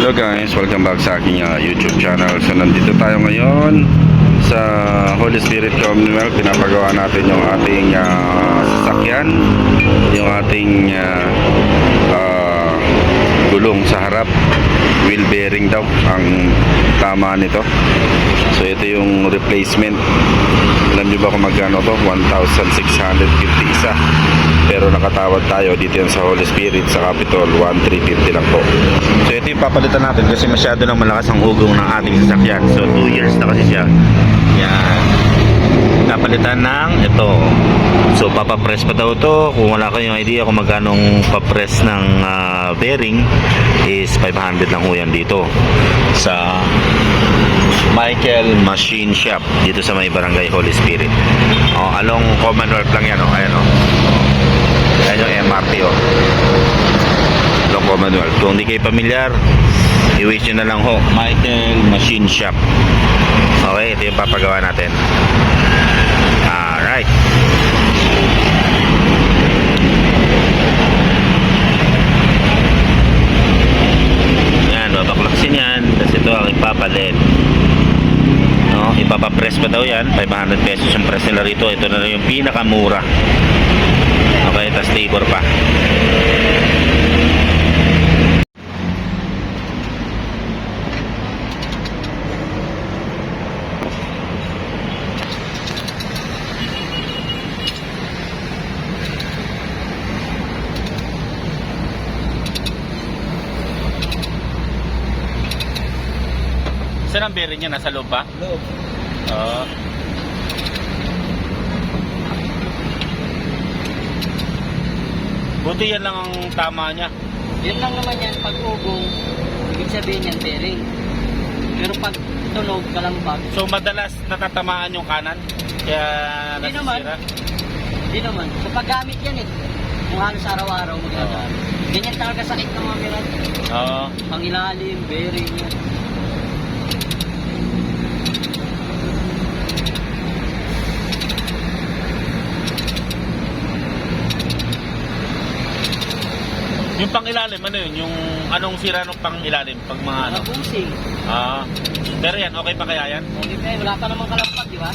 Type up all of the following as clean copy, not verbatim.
Hello guys, welcome back sa aking YouTube channel. So nandito tayo ngayon sa Holy Spirit Commonwealth. Pinapagawa natin yung ating sasakyan, yung ating gulong sa harap. Wheel bearing daw ang tama nito. So ito yung replacement. Alam nyo ba kung magkano to? 1,650 isa. Pero nakatawad tayo dito yan sa Holy Spirit sa Capitol, 1,350 lang po. So ito yung papalitan natin kasi masyado nang malakas ang ugong ng ating sasakyan. So 2 years na kasi siya. Yan. Napalitan ng ito. So papapress pa daw to. Kung wala kayong idea kung magkanong papress ng bearing is 500 lang ho yan dito sa Michael Machine Shop dito sa may barangay Holy Spirit. Along Commonwealth lang yan. Ayan o. Ayan yung MRT o. Along Commonwealth. Kung hindi kayo pamilyar, i-wish nyo na lang ho. Michael Machine Shop. Okay, ito yung papagawa natin. Alright. Yan, babaklaksin yan. Tapos ito ang ipapalit. No, ipapapress pa daw yan. 500 pesos yung press nila rito. Ito na yung pinakamura. Okay, tas labor pa. Saan ang bearing niya? Nasa loob ba? Loob. Oo. Buti yan lang ang tama niya. Yun lang naman yan, pag ugong, ibig sabihin yan bearing. Pero pag tunog, kalambag. So madalas natatamaan yung kanan? Kaya Hindi naman. nasisira? Hindi naman. So paggamit yan eh. Kung halos araw-araw magagamit. Ganyan talaga sakit ng mga miran. Oo. Pang ilalim, bearing yan. Yung pang-ilalim, ano yun? Yung anong sira ng pang-ilalim? Pag mga ano? Busing. Pero yan, okay pa kaya yan? Okay pa wala pa namang kalampag, di ba?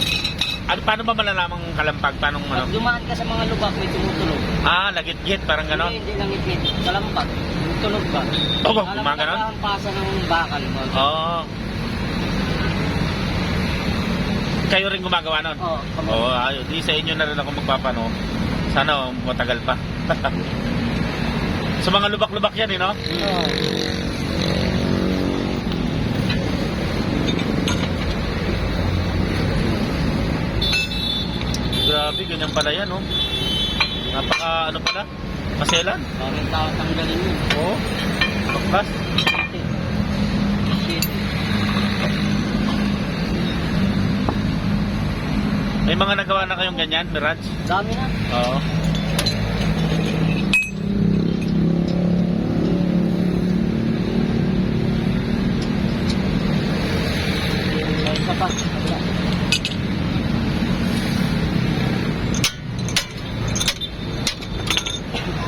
Paano ba malalamang kalampag? Paano ano? Pag dumaan ka sa mga lubak, may tumutunog. Lagit-git, parang ganon? Hindi lang ngit-ngit. Kalampag. Tunog ba? Oo, gumaganon? Alam mo pasa ng bakal. Oo. Kayo rin gumagawa nun? Oo. Di sa inyo na rin ako magpapano. Sana matagal pa. Sa mga lubak-lubak yan, no? Oo. Grabe, ganyan pala yan, no? Napaka, ano pala? Maselan? Bakit tanggalin yun? Oo. Baklas? May mga nagawa na kayong ganyan, Mirage? Dami na. Oo. Isa pa.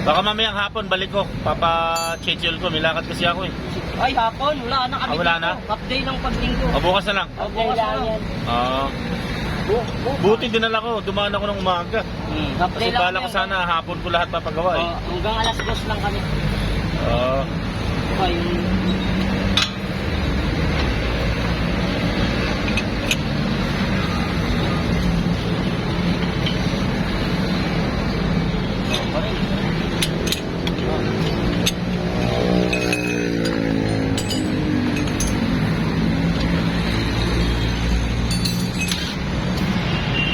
Baka mamayang hapon balik ko. Papa-schedule ko. May lakad kasi ako eh. Ay, hapon. Wala na kami Wala dito. na? Half day ng paglinggo. Bukas na lang. Bukas na lang. Oo. Buti dinala ko. Dumaan ako ng umaga. Half Kasi day lang. bala ko sana hapon ko lahat papagawa eh. Hanggang alas 2 lang kami. Oo. Ay,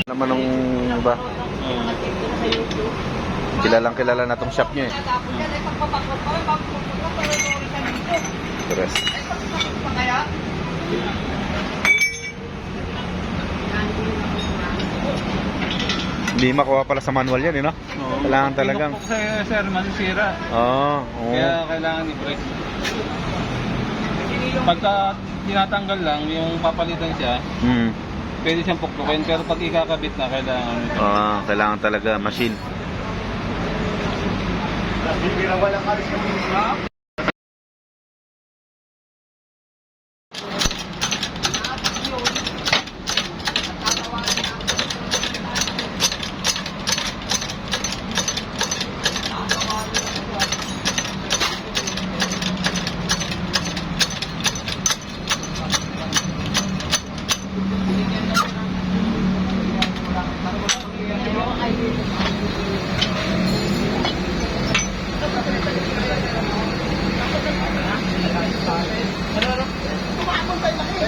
Naman nung ba? Kilala na tong shop niyo eh. Tres. Hindi makuha pala sa manual yan eh, no? Kailangan talagang. Kasi sir, masisira. Oo. Kaya kailangan i-break. Pagka tinatanggal lang, yung papalitan siya, pwede siyang pukpukin. Pero pag ikakabit na, Kailangan talaga machine.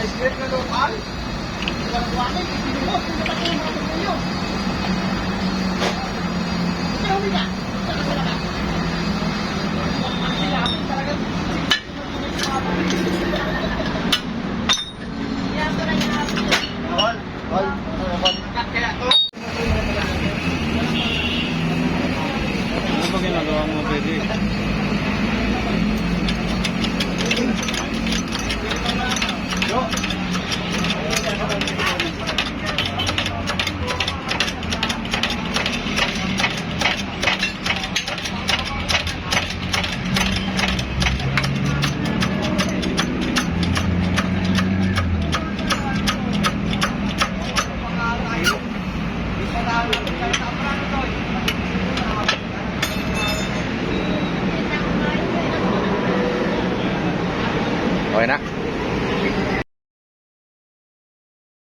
Ice cream na lokal. Walang